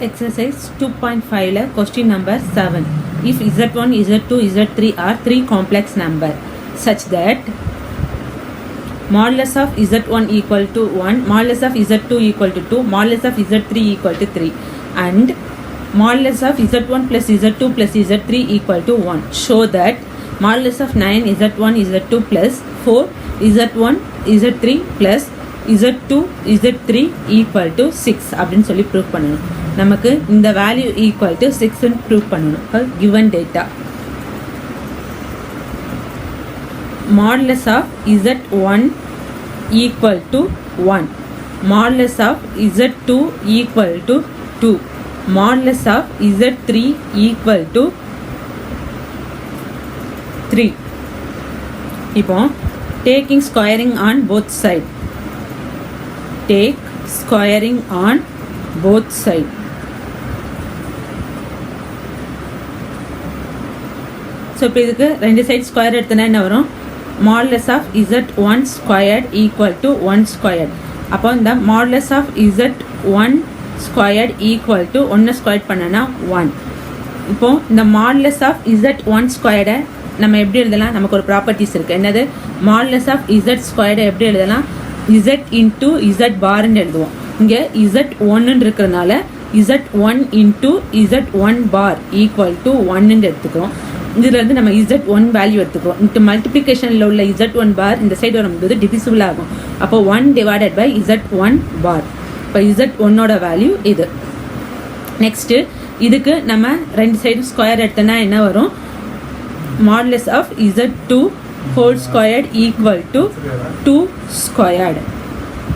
Exercise 2.5 question number 7. If Z1, Z2, Z3 are three complex number such that modulus of Z1 equal to 1, modulus of Z2 equal to 2, modulus of Z3 equal to 3 and modulus of Z1 plus Z2 plus Z3 equal to 1. Show that modulus of 9 Z1 Z2 plus 4 Z1 Z3 plus Z2 Z3 equal to 6 அப்படின்னு சொல்லி prove பண்ணணும். நமக்கு இந்த value equal to 6 prove பண்ணணும். given data modulus of Z1 equal to 1, modulus of Z2 equal to 2, modulus of Z3 equal to 3. இப்போ taking squaring on both side, take squaring on both side. So இப்போ இதுக்கு ரெண்டு side square எடுத்தனா என்ன வரும்? Modulus of Z1 squared equal to 1 squared. அப்போ இந்த modulus of Z1 squared equal to 1 squared பண்ணனா 1. இப்போது இந்த மாடுலஸ் ஆஃப் Z1 ஸ்கொயர்டை நம்ம எப்படி எழுதலாம்? நமக்கு ஒரு ப்ராப்பர்ட்டிஸ் இருக்குது. என்னது? மாடுலஸ் ஆஃப் Z ஸ்கொயர்டை எப்படி எழுதலாம்? Z இன்ட்டு Z பார்ன்னு எழுதுவோம். இங்கே Z1 இருக்கிறதுனால Z1 into Z1 bar equal to 1 எடுத்துக்கிறோம். இதில் இருந்து நம்ம Z1 வேல்யூ எடுத்துக்கிறோம். இன்ட்டு மல்டிப்ளிகேஷனில் உள்ள Z1 பார் இந்த சைடு வரும்போது டிவிசிபிள் ஆகும். அப்போ 1 டிவைடட் பை Z1 பார். இப்போ Z1ஓட வேல்யூ இது. நெக்ஸ்ட்டு இதுக்கு நம்ம ரெண்டு சைடு ஸ்கொயர் எடுத்தோன்னா என்ன வரும்? Modulus of Z2 whole squared equal to 2 squared.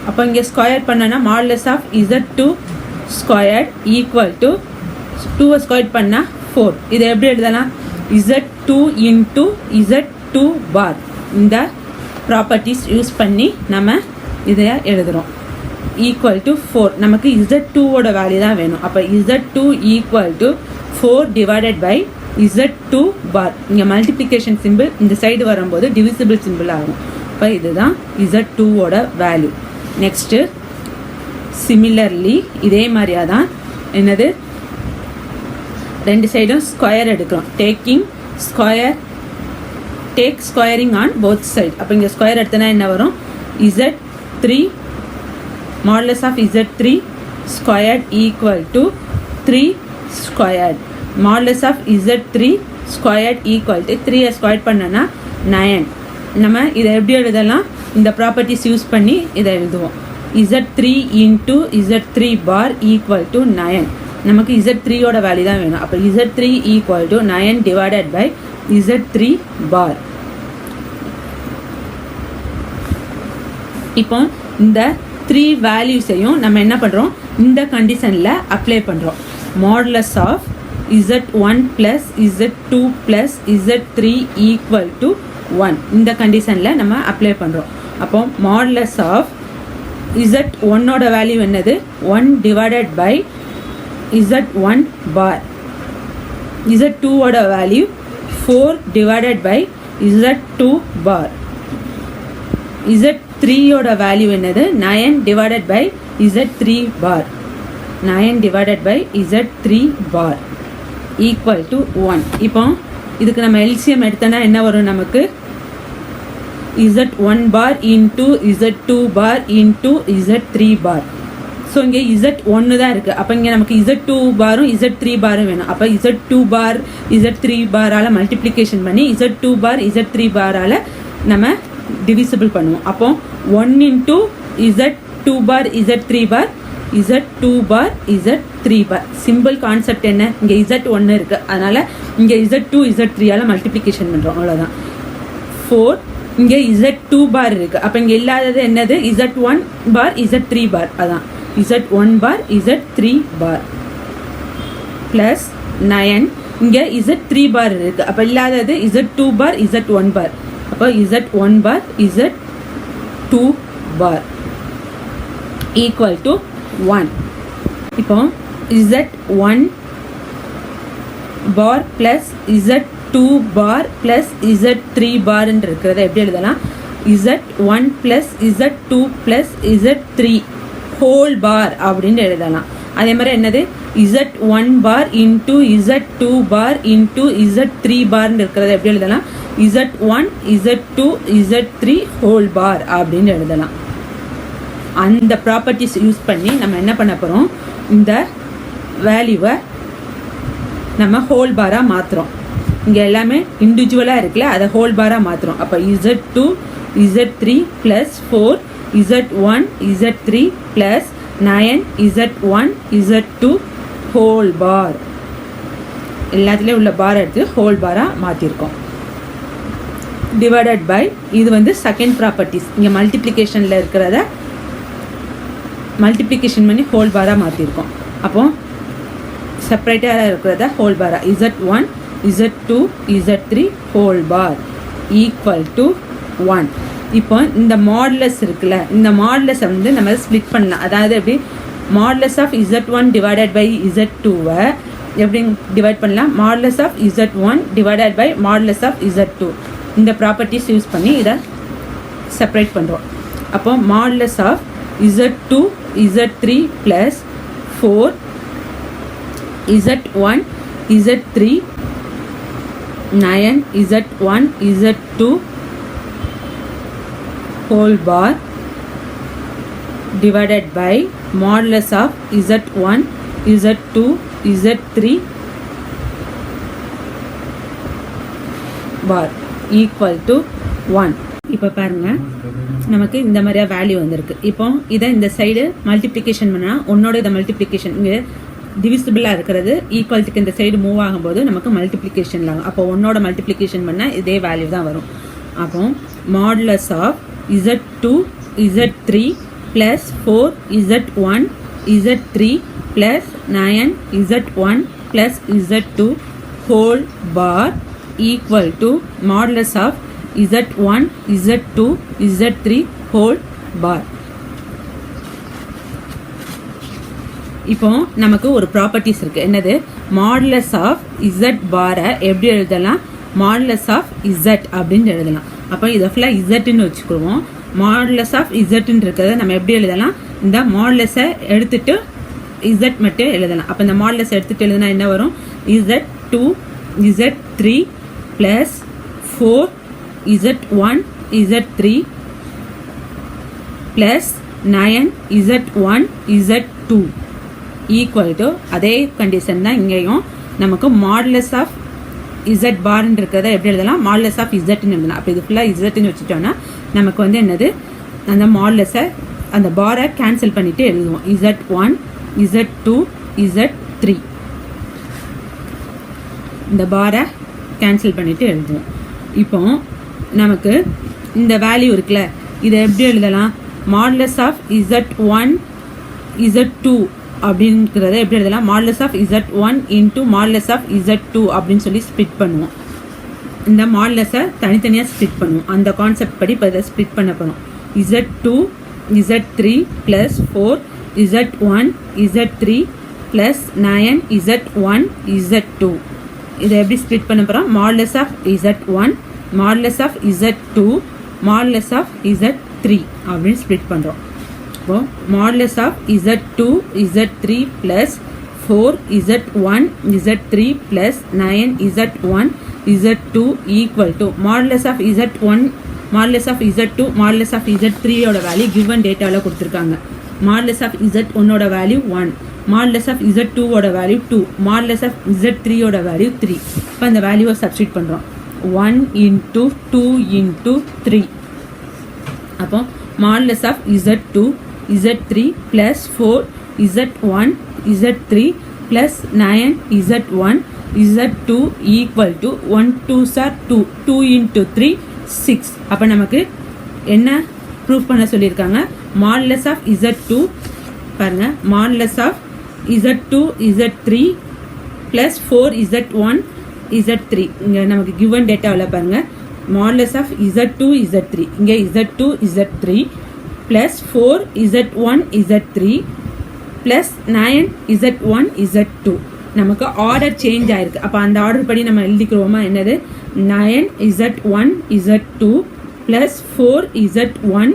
அப்போ இங்கே ஸ்கொயர் பண்ணனா modulus of Z2 squared equal to 2 square பண்ணால் 4. இதை எப்படி எழுதலாம்? Z2 இன்ட்டு Z2 பார். இந்த ப்ராப்பர்ட்டிஸ் யூஸ் பண்ணி நம்ம இதை எழுதுகிறோம். Equal to 4. நமக்கு Z2ஓட வேல்யூ தான் வேணும். அப்போ Z2 equal to 4 divided by Z2 bar. இங்கே மல்டிப்ளிகேஷன் சிம்பிள் இந்த சைடு வரும்போது டிவிசிபிள் சிம்பிள் ஆகும். இப்போ இதுதான் Z2ஓட வேல்யூ. நெக்ஸ்ட்டு சிமிலர்லி இதே மாதிரியா தான் என்னது ரெண்டு சைடும் ஸ்கொயர் எடுக்கிறோம். Take squaring on both side. அப்போ இங்கே ஸ்கொயர் எடுத்தனா என்ன வரும்? Z3 modulus of Z3 squared equal to 3 squared. Modulus of Z3 squared equal to 3 square பண்ணனா 9. நம்ம இதை எப்படி எழுதலாம்? இந்த ப்ராப்பர்ட்டிஸ் யூஸ் பண்ணி இதை எழுதுவோம். Z3 into Z3 bar equal to 9. நமக்கு Z3ஓட வேல்யூ தான் வேணும். அப்போ Z3 equal to 9 divided by Z3 bar. இப்போ இந்த 3 வேல்யூஸையும் நம்ம என்ன பண்ணுறோம்? இந்த கண்டிஷனில் அப்ளை பண்ணுறோம். Modulus of Z1 plus Z2 plus Z3 equal to 1. இந்த கண்டிஷனில் நம்ம அப்ளை பண்ணுறோம். அப்போ மாடுலஸ் ஆஃப் Z1ஓட வேல்யூ என்னது? 1 டிவைடட் பை Z1 பார். Z2ஓட value 4 divided by Z2 bar. Z3ஓட வேல்யூ என்னது? 9 divided by Z3 bar. 9 divided by Z3 bar equal to 1. இப்போ இதுக்கு நம்ம எல்சிஎம் எடுத்தோன்னா என்ன வரும்? நமக்கு Z1 bar into Z2 bar into Z3 bar. So இங்கே Z1 தான் இருக்குது. அப்போ இங்கே நமக்கு Z2 பாரும் Z3 பாரும் வேணும். அப்போ Z2 பார் Z3 பாரால் மல்டிப்ளிகேஷன் பண்ணி Z2 பார் Z3 பாரால் நம்ம டிவிசிபிள் பண்ணுவோம். அப்போ 1 இன்ட்டு Z2 பார் Z3 பார் Z2 பார் Z3 பார். சிம்பிள் கான்செப்ட் என்ன? இங்கே Z1 இருக்குது, அதனால் இங்கே Z2 Z3ஆல் மல்டிப்ளிகேஷன் பண்ணுறோம். அவ்வளோதான். 4 இங்கே Z2 பார் இருக்குது. அப்போ இங்கே இல்லாதது என்னது? Z1 பார் Z3 பார். அதான் Z1 பார் Z3 பார் ப்ளஸ் 9 இங்கே Z3 பார் இருக்குது. அப்போ இல்லாதது Z2 பார் Z1 பார். அப்போ Z1 bar Z2 bar equal to 1. இப்போ Z1 bar plus Z2 bar plus Z3 பார்ன்னு இருக்கிறத எப்படி எழுதலாம்? Z1 plus Z2 plus Z3 whole பார் அப்படின்னு எழுதலாம். அதே மாதிரி என்னது z1 bar into z2 bar into z3 பார்னு இருக்கிறத எப்படி எழுதலாம் z1 z2 z3 ஹோல் பார் அப்படின்னு எழுதலாம். அந்த ப்ராப்பர்ட்டிஸ் யூஸ் பண்ணி நம்ம என்ன பண்ண போகிறோம், இந்த வேல்யூவை நம்ம ஹோல் பாராக மாற்றுறோம். இங்கே எல்லாமே இண்டிவிஜுவலாக இருக்குல்ல, அதை ஹோல் பாராக மாற்றுறோம். அப்போ z2 z3 plus 4 z1 z3 plus 9 z1 z2 whole பார், எல்லாத்துலேயும் உள்ள பார் எடுத்து ஹோல் பாராக மாற்றிருக்கோம். டிவைடட் பை இது வந்து செகண்ட் ப்ராப்பர்ட்டிஸ். இங்கே மல்டிப்ளிகேஷனில் இருக்கிறத மல்டிப்ளிகேஷன் பண்ணி ஹோல் பாராக மாற்றிருக்கோம். அப்போது செப்பரேட்டாக இருக்கிறத ஹோல் பாரா z1 z2 z3 whole bar equal to 1. இப்போ இந்த மாடுலஸ் இருக்குல்ல, இந்த மாடுலஸை வந்து நம்ம ஸ்ப்ளிட் பண்ணலாம். அதாவது எப்படி modulus of z1 divided by z2வை எப்படி டிவைட் பண்ணலாம், modulus of z1 divided by modulus of z2. இந்த ப்ராப்பர்ட்டிஸ் யூஸ் பண்ணி இதை செப்பரேட் பண்ணுறோம். அப்போ modulus of z2 z3 plus 4 z1 z3 9 z1 z2 whole bar divided by modulus of z1 z2 z3 bar equal to 1. இப்போ பாருங்க, நமக்கு இந்த மாதிரியா வேல்யூ வந்திருக்கு. இப்போ இதை இந்த சைடு மல்டிப்ளிகேஷன் பண்ணால் உன்னோட இதை மல்டிப்ளிகேஷன் இங்கே டிவிசிபிளாக இருக்கிறது ஈக்குவல்ட்டுக்கு இந்த சைடு மூவ் ஆகும்போது நமக்கு மல்டிப்ளிகேஷன் ஆகும். அப்போ ஒன்னோட மல்டிப்ளிகேஷன் பண்ணால் இதே வேல்யூ தான் வரும். அப்போ modulus of z2 z3 plus 4 z1 z3 plus 9 z1 plus z2 whole bar equal to modulus of z1 z2 z3 whole bar. இப்போ நமக்கு ஒரு ப்ராப்பர்ட்டிஸ் இருக்குது. என்னது, மாடுலஸ் ஆஃப் z பாரை எப்படி எழுதலாம், மாடுலஸ் ஆஃப் z அப்படின்னு எழுதலாம். அப்போ இதை ஃபுல்லாக zன்னு வச்சுக்குவோம். மாடுலஸ் ஆஃப் zன்னு இருக்கிறத நம்ம எப்படி எழுதலாம், இந்த மாடுலஸை எடுத்துட்டு z மட்டும் எழுதலாம். அப்போ இந்த மாடுலஸை எடுத்துட்டு எழுதுனா என்ன வரும், z2 z3 plus 4 z1 z3 plus 9 z1 z2 equal to அதே கண்டிஷன் தான் இங்கேயும். நமக்கு மாடுலஸ் ஆஃப் z பார்ன்னு இருக்கிறத எப்படி எழுதலாம், மாடுலஸ் ஆஃப் zன்னு எழுதலாம். அப்போ இது ஃபுல்லாக zன்னு வச்சுட்டோன்னா நமக்கு வந்து என்னது, அந்த மாடுலஸை அந்த பாரை கேன்சல் பண்ணிவிட்டு எழுதுவோம். z1 z2 z3 இந்த பாரை கேன்சல் பண்ணிவிட்டு எழுதுவோம். இப்போ நமக்கு இந்த வேல்யூ இருக்குல்ல, இதை எப்படி எழுதலாம், மாடுலஸ் ஆஃப் z1 z2 அப்படிங்கிறத எப்படி எழுதலாம், modulus of z1 into modulus of z2 அப்படின்னு சொல்லி ஸ்ப்ளிட் பண்ணுவோம். இந்த மாடுலஸை தனித்தனியாக ஸ்ப்ளிட் பண்ணுவோம். அந்த கான்செப்ட் படி இப்போ இதை ஸ்ப்ளிட் பண்ண போகிறோம். z2 z3 plus 4 z1 z3 plus 9 z1 z2 இதை எப்படி ஸ்ப்ளிட் பண்ண போகிறோம், modulus of z1 modulus of z2 modulus of z3 அப்படின்னு ஸ்ப்ளிட் பண்ணுறோம். இப்போ modulus of z2 z3 plus 4 z1 z3 plus 9 z1 z2 equal to modulus of z1 modulus of z2 modulus of z3யோட value given டேட்டாவில் கொடுத்துருக்காங்க. Modulus of z1ஓட value 1, modulus of z2ஓட value 2, modulus of z3யோட value 3. இப்போ அந்த வேல்யூவை substitute பண்ணுறோம். 1 இன்ட்டு 2 இன்ட்டு 3. அப்போ modulus of z2 z3 plus 4 z1 z3 plus 9 z1 z2 equal to 1 2s are 2, 2 into 3 6. அப்போ நமக்கு என்ன ப்ரூஃப் பண்ண சொல்லியிருக்காங்க, மாடுலஸ் ஆஃப் z2 பாருங்கள், modulus of z2 z3 plus 4 z1 z3 இங்கே நமக்கு கிவன் டேட்டாவில் பாருங்கள், மாடுலஸ் ஆஃப் z2 z3 இங்கே z2 z3 plus 4 z1 z3 plus 9 z1 z2. நமக்கு ஆர்டர் சேஞ்ச் ஆயிருக்கு. அப்போ அந்த ஆர்டர் படி நம்ம எழுதிக்கிறோமா, என்னது 9 z1 z2 plus 4 z1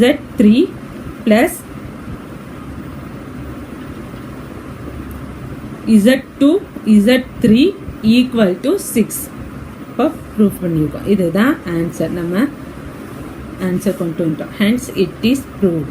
z3 plus Z2 Z3 equal to 6. இப்போ ப்ரூஃப் பண்ணியிருக்கோம். இதுதான் ஆன்சர். நம்ம ஆன்சர் கொண்டு வந்துட்டோம். Hence it is proved.